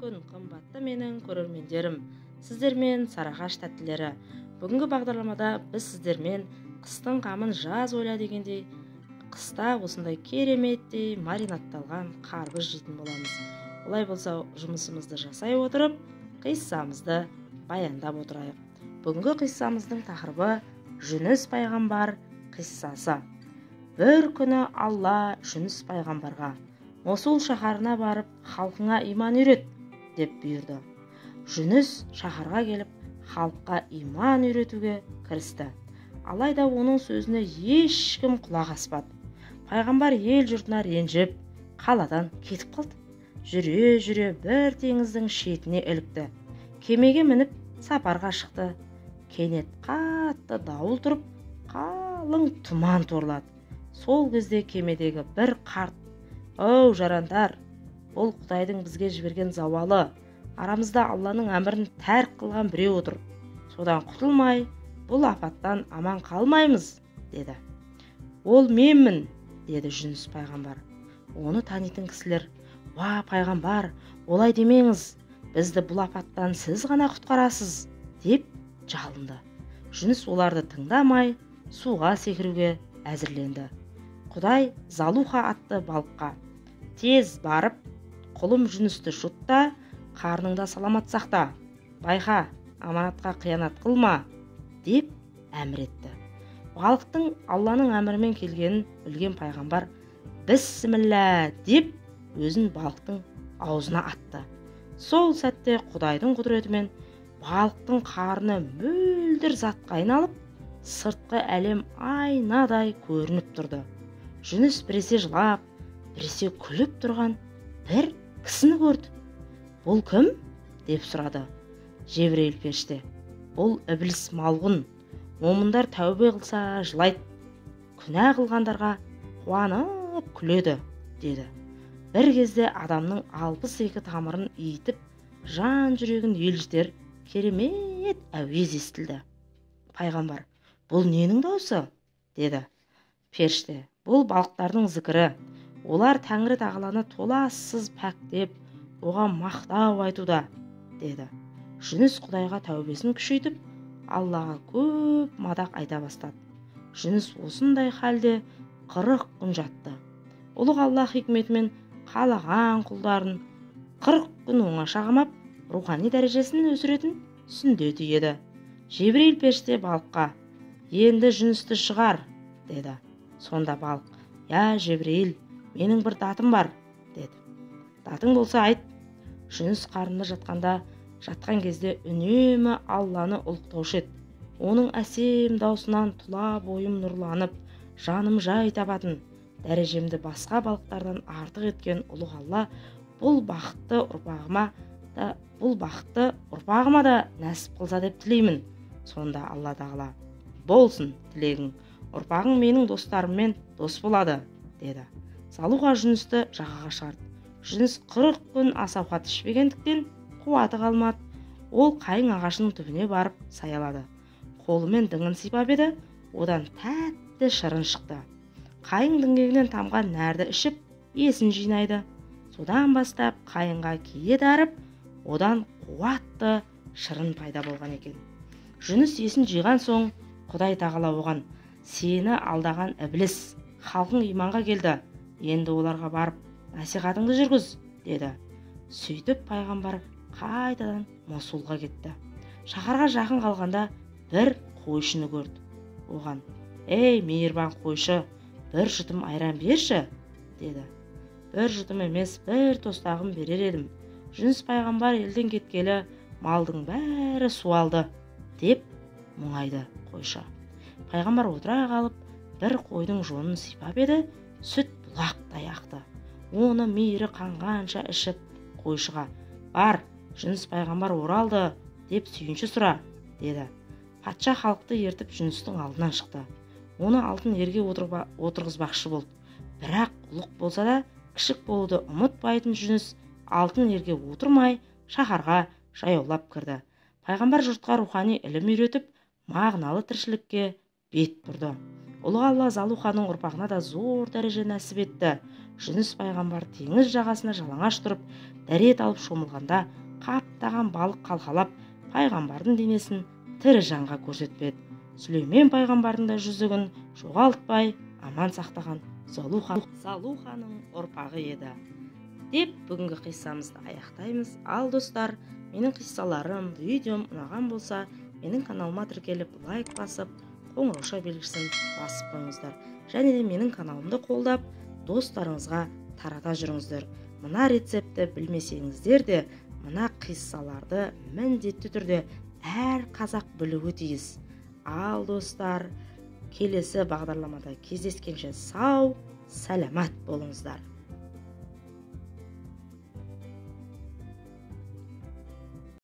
күн қымбатты менің көрермендерім, сіздермен Сарыағаш тәттілері. Бүгінгі бағдарламада біз сіздермен қыстың қамын жаз ойла дегендей, қыста осындай кереметтей маринадталған қарбыз жейтін боламыз. Олай болса, жұмысымызды жасай отырып, қиссамызды баяндап отырайық. Бүгінгі қиссамыздың тақырыбы Жүніс пайғамбар қиссасы. Бір күні Алла Жүніс пайғамбарға: Мосул шаһарына барып, халқыңа иман үйрет, деп бұйырды. Жүніс шаһарға келіп, халыққа иман үйретуге кірісті. Алайда оның сөзіне ешкім құлақ аспады. Пайғамбар ел жұртына ренжіп, қаладан кетіп қалды. Жүре-жүре бір теңіздің шетіне ілікті. Кемеге мініп, сапарға шықты. Кенет қатты дауыл тұрып, қалың тұман торлады. Сол кезде кемедегі бір қарт: «Оу жарандар, бұл Құдайдың бізге жіберген зауалы. Арамызда Алланың әмірін тәрк қылған біреу отыр. Содан құтылмай, бұл апаттан аман қалмаймыз», деді. «Ол менмін», деді Жүніс пайғамбар. Оны танитын кісілер: «Уа пайғамбар, олай демеңіз, бізді бұл апаттан сіз ғана құтқарасыз», деп жалынды. Жүніс оларды тыңдамай, суға секіруге әзірленді. Құдай Залуха атты балыққа: «Тез барып, құлым Жүністі жұтта, қарныңда саламат сақта. Байқа, аманатқа қиянат қылма», деп әмір етті. Балықтың Алланың әмірімен келгенін білген пайғамбар «Бісміллә» деп өзін балықтың аузына атты. Сол сәтте Құдайдың құдіретімен балықтың қарны мөлдір затқа айналып, сыртқы әлем айнадай көрініп тұрды. Жүніс біресе жылап, біресе күліп тұрған бір кісіні көрді. «Бұл кім?» деп сұрады. Жебірейіл періште: «Бұл ібліс малғұн. Момындар тәубе қылса жылайды, күнә қылғандарға қуанып күледі», деді. Бір кезде адамның 62 тамырын иітіп, жан жүрегін елжітер керемет әуез естілді. Пайғамбар: «Бұл ненің даусы?» деді. Періште: «Бұл балықтардың зікірі. Олар Тәңірі тағаланы толассыз пәктеп, оған мақтау айтуда», деді. Жүніс Құдайға тәубесін күшейтіп, Аллаға көп мадақ айта бастады. Жүніс осындай халде 40 күн жатты. Ұлық Алла хикметімен қалаған құлдарын 40 күн оңаша қамап, рухани дәрежесін өсіретін сүндеті еді. Жебірейіл періште балыққа: «Енді Жүністі шығар», деді. Сонда балық: «Я Жебірейіл, менің бір датым бар», деді. «Датың болса айт». Жүніс қарнында жатқан кезде үнемі Алланы ұлықтаушы еді. Оның әсем даусынан тұла бойым нұрланып, жаным жай табатын. Дәрежемді басқа балықтардан артық еткен ұлық Алла бұл бақытты ұрпағыма да нәсіп қылса деп тілеймін. Сонда Алла тағала: «Болсын тілегің, ұрпағың менің достарыммен дос болады», деді. Залуха Жүністі жағаға шығарды. Жүніс 40 күн ас-ауқат ішпегендіктен қуаты қалмады. Ол қайың ағашының түбіне барып саялады. Қолымен діңін сипап еді, одан тәтті шырын шықты. Қайың діңгегінен тамған нәрді ішіп, есін жинайды. Содан бастап қайыңға кие дарып, одан қуатты шырын пайда болған екен. Жүніс есін жиған соң, Құдай тағала оған: «Сені алдаған ібліс, халқың иманға келді. Енді оларға барып, насихатыңды жүргіз», деді. Сөйтіп пайғамбар қайтадан Мосулға кетті. Шаһарға жақын қалғанда бір қойшыны көрді. Оған: «Ей, мейірбан қойшы, бір жұтым айран берші», деді. «Бір жұтым емес, бір тостағым берер едім. Жүніс пайғамбар елден кеткелі, малдың бәрі суалды», деп мұңайды қойшы. Пайғамбар отыра қалып, бір қойдың жонын сипап еді, сүт бұлақтай ақты. Оны мейірі қанғанша ішіп, қойшыға: «Бар, Жүніс пайғамбар оралды, деп сүйінші сұра», деді. Патша халықты ертіп Жүністің алдынан шықты. Оны алтын ерге отырғызбақшы болды. Бірақ ұлық болса да кішік болуды ұмытпайтын Жүніс алтын ерге отырмай шаһарға жаяулап кірді. Пайғамбар жұртқа рухани ілім үйретіп, мағыналы тіршілікке бет бұрды. Ұлы Алла Залуханың ұрпағына да зор дәреже нәсіп етті. жүніс пайғамбар теңіз жағасына жалаңаш тұрып дәрет алып шомылғанда қаптаған балық қалқалап пайғамбардың денесін тірі жанға көрсетпеді. Сүлеймен пайғамбардың да жүзігін жоғалтпай аман сақтаған Залуханың ұрпағы еді. Деп бүгінгі қиссамызды аяқтаймыз. Ал достар, менің қиссаларым, видеом ұнаған болса, менің каналыма тіркеліп лайк басып, қоңырауша белгісін басып қойыңыздар. Және де менің каналымды қолдап, достарыңызға тарата жүріңіздер. Мына рецепті білмесеңіздер де, мына қиссаларды міндетті түрде әр қазақ білуі тиіс. Ал достар, келесі бағдарламада кездескенше сау, сәлемет болыңыздар.